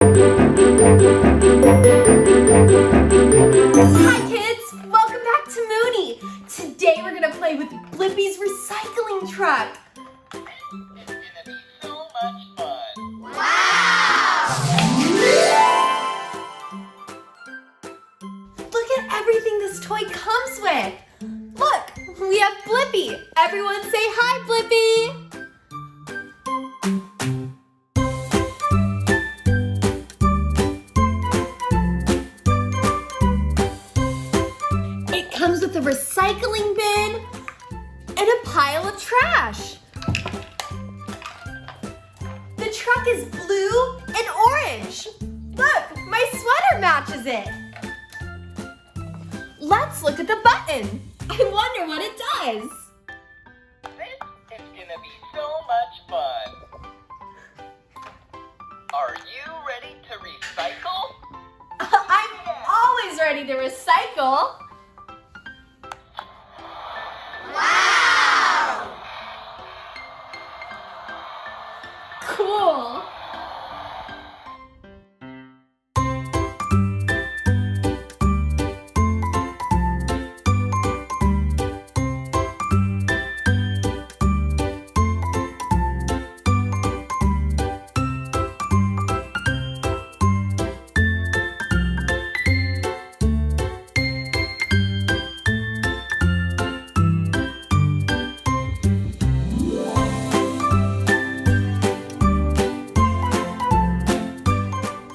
Hi kids, welcome back to Moony. Today we're gonna play with Blippi's recycling truck. It's gonna be so much fun. Wow! Look at everything this toy comes with. Look, we have Blippi. Everyone say hi, Blippi. It comes with a recycling bin and a pile of trash. The truck is blue and orange. Look, my sweater matches it. Let's look at the button. I wonder what it does. This is gonna be so much fun. Are you ready to recycle? I'm always ready to recycle. Wow! Cool.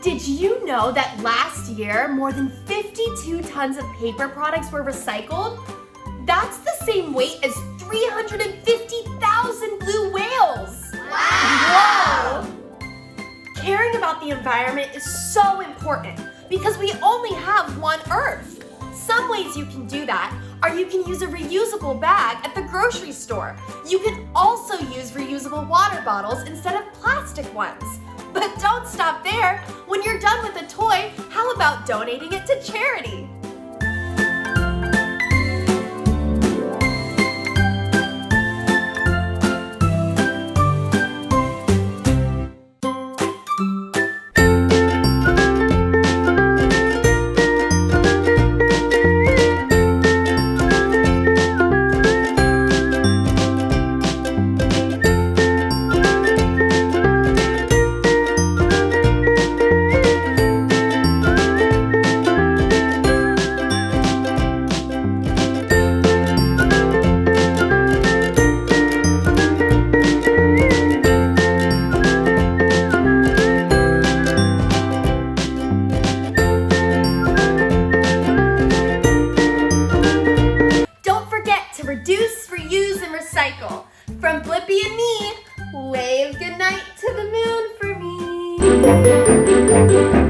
Did you know that last year, more than 52 tons of paper products were recycled? That's the same weight as 350,000 blue whales! Wow! Whoa! Caring about the environment is so important because we only have one Earth. Some ways you can do that are you can use a reusable bag at the grocery store. You can also use reusable water bottles instead of plastic ones. But don't stop there. When you're done with a toy, how about donating it to charity? Reduce, reuse, and recycle. From Blippi and me, wave goodnight to the moon for me.